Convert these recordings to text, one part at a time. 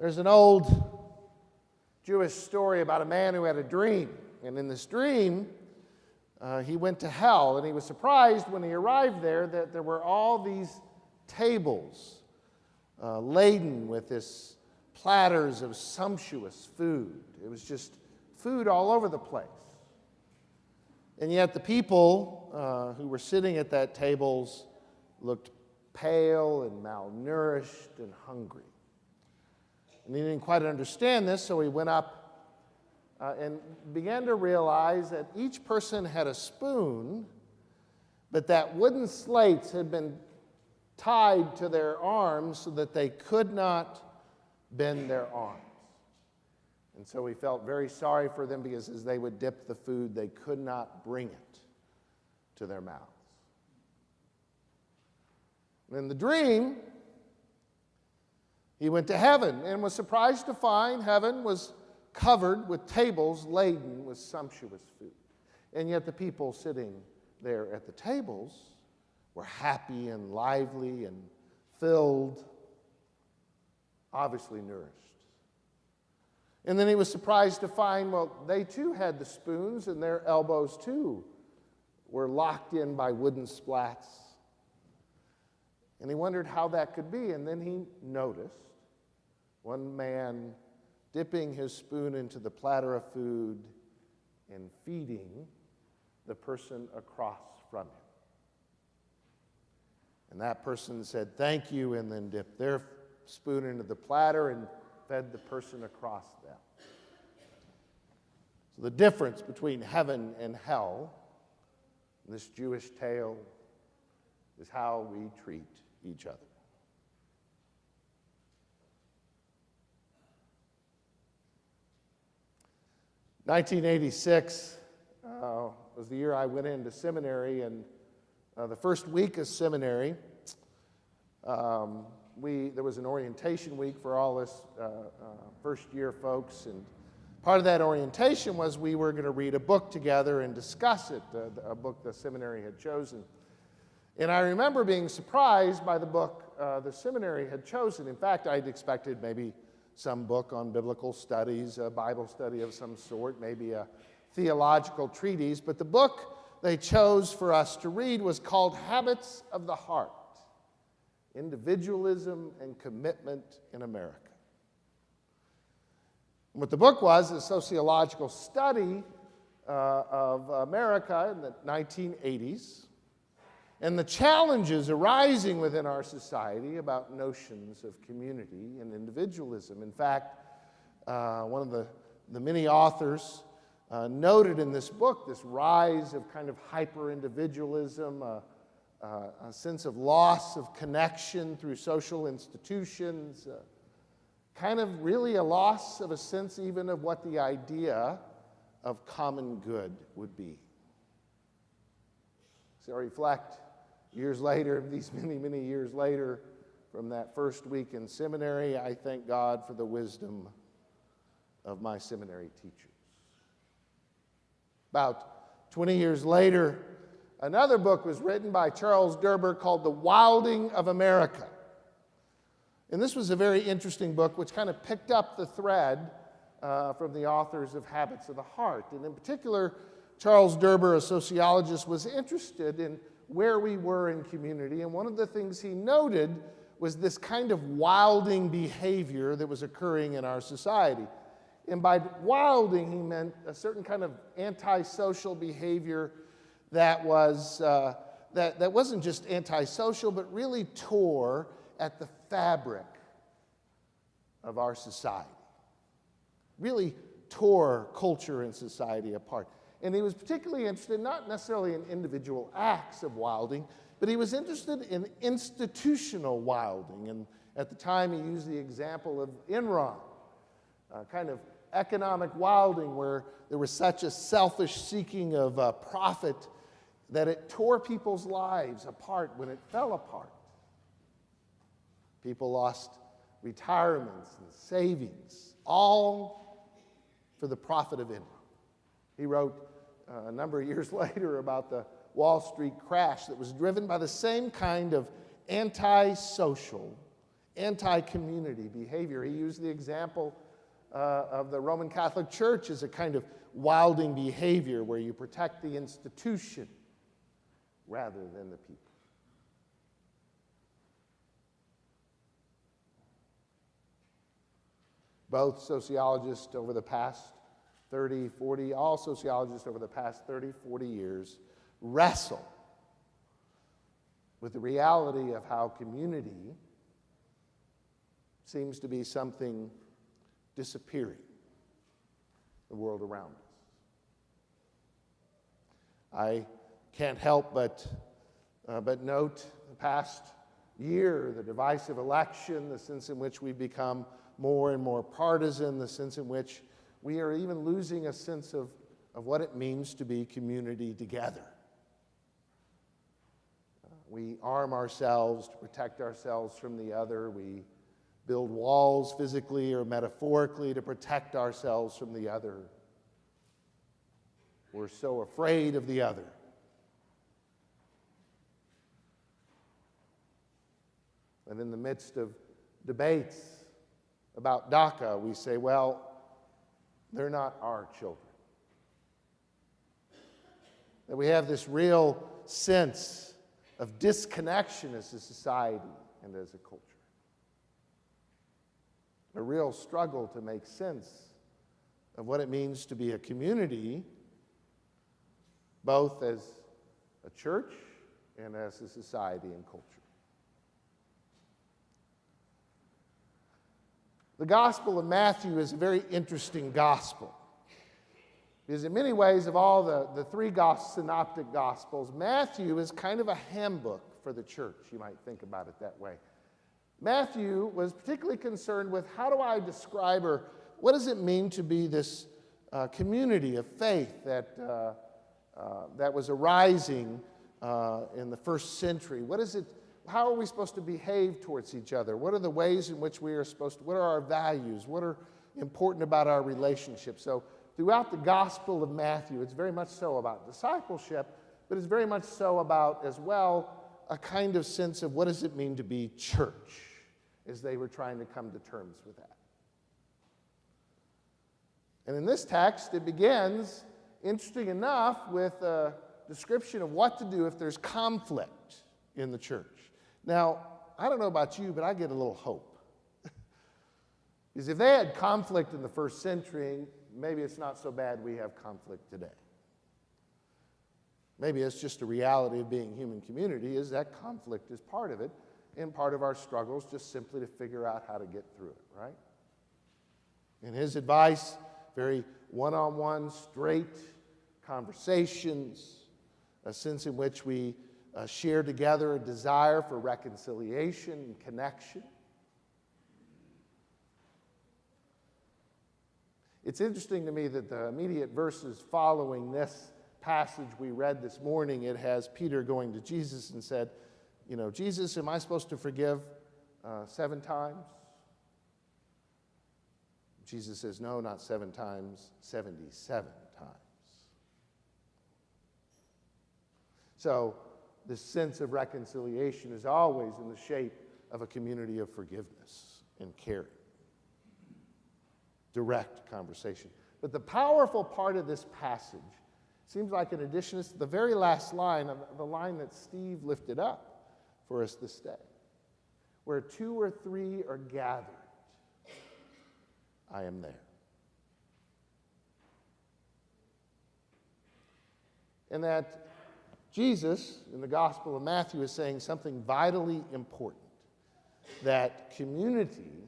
There's an old Jewish story about a man who had a dream. And in this dream, he went to hell. And he was surprised when he arrived there that there were all these tables laden with this platters of sumptuous food. It was just food all over the place. And yet the people who were sitting at that tables looked pale and malnourished and hungry. And he didn't quite understand this, so he went up and began to realize that each person had a spoon, but that wooden slates had been tied to their arms so that they could not bend their arms. And so he felt very sorry for them because as they would dip the food, they could not bring it to their mouths. And in the dream, he went to heaven and was surprised to find heaven was covered with tables laden with sumptuous food. And yet the people sitting there at the tables were happy and lively and filled, obviously nourished. And then he was surprised to find, well, they too had the spoons and their elbows too were locked in by wooden splats. And he wondered how that could be. And then he noticed one man dipping his spoon into the platter of food and feeding the person across from him. And that person said, "Thank you," and then dipped their spoon into the platter and fed the person across them. So the difference between heaven and hell in this Jewish tale is how we treat each other. In 1986 was the year I went into seminary, and the first week of seminary, there was an orientation week for all us first-year folks, and part of that orientation was we were going to read a book together and discuss it, a book the seminary had chosen. And I remember being surprised by the book the seminary had chosen. In fact, I'd expected maybe some book on biblical studies, a Bible study of some sort, maybe a theological treatise, but the book they chose for us to read was called Habits of the Heart: Individualism and Commitment in America. And what the book was a sociological study of America in the 1980s and the challenges arising within our society about notions of community and individualism. In fact, one of the many authors noted in this book this rise of kind of hyper-individualism, a sense of loss of connection through social institutions, kind of really a loss of a sense even of what the idea of common good would be. So I reflect years later, these many, many years later, from that first week in seminary, I thank God for the wisdom of my seminary teachers. About 20 years later, another book was written by Charles Derber called The Wilding of America. And this was a very interesting book which kind of picked up the thread from the authors of Habits of the Heart. And in particular, Charles Derber, a sociologist, was interested in where we were in community. And one of the things he noted was this kind of wilding behavior that was occurring in our society. And by wilding, he meant a certain kind of antisocial behavior that was that wasn't just antisocial, but really tore at the fabric of our society. Really tore culture and society apart. And he was particularly interested not necessarily in individual acts of wilding, but he was interested in institutional wilding. And at the time, he used the example of Enron, kind of economic wilding where there was such a selfish seeking of profit that it tore people's lives apart when it fell apart. People lost retirements and savings, all for the profit of Enron. He wrote a number of years later about the Wall Street crash that was driven by the same kind of antisocial, anti-community behavior. He used the example of the Roman Catholic Church as a kind of wilding behavior where you protect the institution rather than the people. Both sociologists over the past 30, 40, all sociologists over the past 30, 40 years wrestle with the reality of how community seems to be something disappearing in the world around us. I can't help but note the past year, the divisive election, the sense in which we've become more and more partisan, the sense in which we are even losing a sense of what it means to be community together. We arm ourselves to protect ourselves from the other. We build walls physically or metaphorically to protect ourselves from the other. We're so afraid of the other. And in the midst of debates about DACA, we say, well, they're not our children. That we have this real sense of disconnection as a society and as a culture. A real struggle to make sense of what it means to be a community, both as a church and as a society and culture. The Gospel of Matthew is a very interesting gospel. Because in many ways, of all the three synoptic Gospels, Matthew is kind of a handbook for the church. You might think about it that way. Matthew was particularly concerned with how do I describe, or what does it mean to be this community of faith that was arising in the first century? What is it? How are we supposed to behave towards each other? What are the ways in which we are supposed to, what are our values? What are important about our relationships? So throughout the Gospel of Matthew, it's very much so about discipleship, but it's very much so about, as well, a kind of sense of what does it mean to be church, as they were trying to come to terms with that. And in this text, it begins, interesting enough, with a description of what to do if there's conflict in the church. Now, I don't know about you, but I get a little hope. Because if they had conflict in the first century, maybe it's not so bad we have conflict today. Maybe it's just a reality of being human community, is that conflict is part of it, and part of our struggles just simply to figure out how to get through it, right? And his advice, very one-on-one, straight conversations, a sense in which we share together a desire for reconciliation and connection. It's interesting to me that the immediate verses following this passage we read this morning, it has Peter going to Jesus and said, you know, Jesus, am I supposed to forgive 7 times? Jesus says, no, not 7 times, 77 times. So this sense of reconciliation is always in the shape of a community of forgiveness and caring. Direct conversation. But the powerful part of this passage seems like, in addition to the very last line, of the line that Steve lifted up for us this day, where 2 or 3 are gathered, I am there. And that Jesus, in the Gospel of Matthew, is saying something vitally important, that community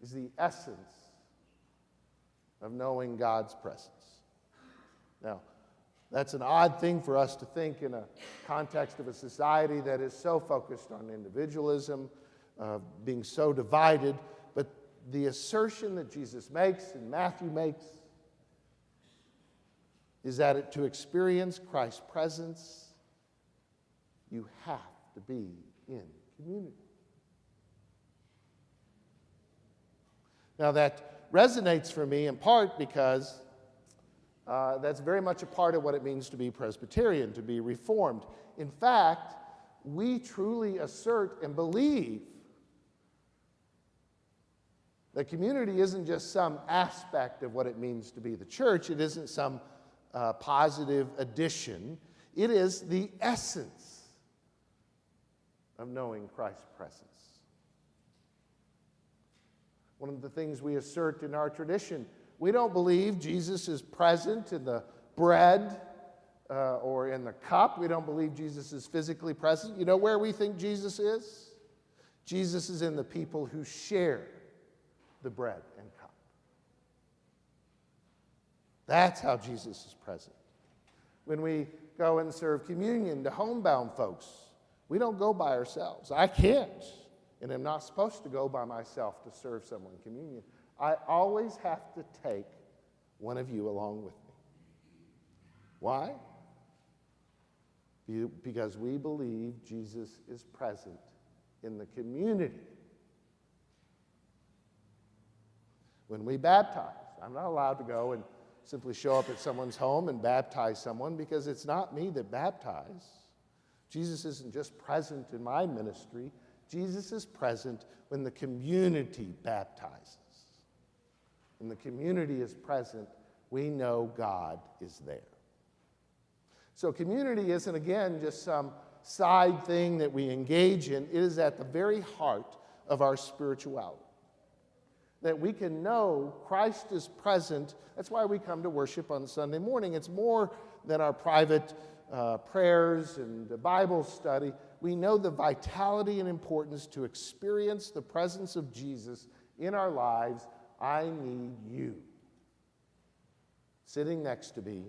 is the essence of knowing God's presence. Now, that's an odd thing for us to think in a context of a society that is so focused on individualism, being so divided, but the assertion that Jesus makes and Matthew makes is that to experience Christ's presence, you have to be in community. Now that resonates for me in part because that's very much a part of what it means to be Presbyterian, to be Reformed. In fact, we truly assert and believe That community isn't just some aspect of what it means to be the church. It isn't some positive addition. It is the essence of knowing Christ's presence. One of the things we assert in our tradition, we don't believe Jesus is present in the bread or in the cup. We don't believe Jesus is physically present. You know where we think Jesus is? Jesus is in the people who share the bread and cup. That's how Jesus is present. When we go and serve communion to homebound folks, we don't go by ourselves. I can't, and I'm not supposed to go by myself to serve someone communion. I always have to take one of you along with me. Why? Because we believe Jesus is present in the community. When we baptize, I'm not allowed to go and simply show up at someone's home and baptize someone, because it's not me that baptize. Jesus isn't just present in my ministry. Jesus is present when the community baptizes. When the community is present, we know God is there. So community isn't, again, just some side thing that we engage in. It is at the very heart of our spirituality. That we can know Christ is present. That's why we come to worship on Sunday morning. It's more than our private prayers and Bible study. We know the vitality and importance to experience the presence of Jesus in our lives. I need you sitting next to me,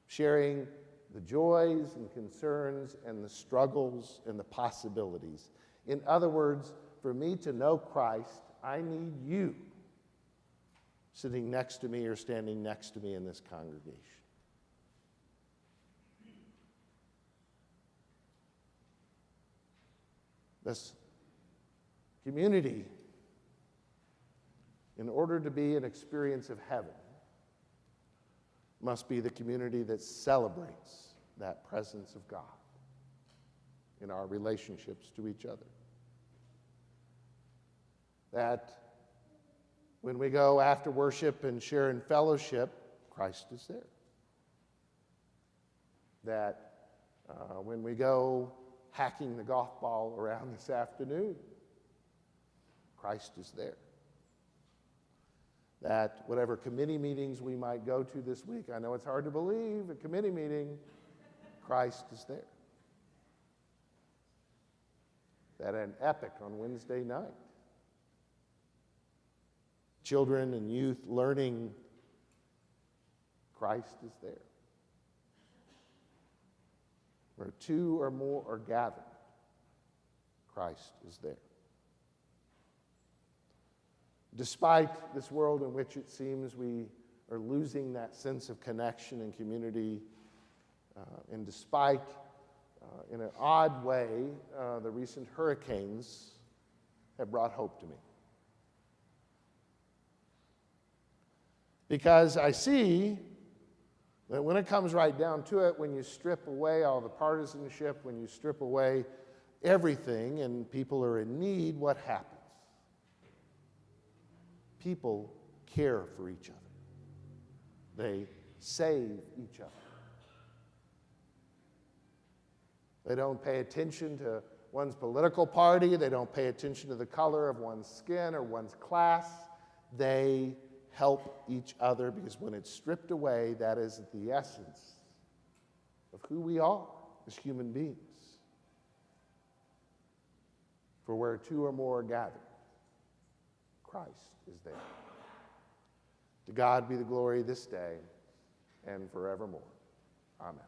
sharing the joys and concerns and the struggles and the possibilities. In other words, for me to know Christ, I need you sitting next to me or standing next to me in this congregation. This community, in order to be an experience of heaven, must be the community that celebrates that presence of God in our relationships to each other. That when we go after worship and share in fellowship, Christ is there. That when we go hacking the golf ball around this afternoon, Christ is there. That whatever committee meetings we might go to this week, I know it's hard to believe, a committee meeting, Christ is there. That an epic on Wednesday night, children and youth learning, Christ is there. Where two or more are gathered, Christ is there. Despite this world in which it seems we are losing that sense of connection and community, and despite, in an odd way, the recent hurricanes have brought hope to me. Because I see that when it comes right down to it, when you strip away all the partisanship, when you strip away everything and people are in need, what happens? People care for each other. They save each other. They don't pay attention to one's political party. They don't pay attention to the color of one's skin or one's class. They help each other, because when it's stripped away, that is the essence of who we are as human beings. For where two or more are gathered, Christ is there. To God be the glory this day and forevermore. Amen.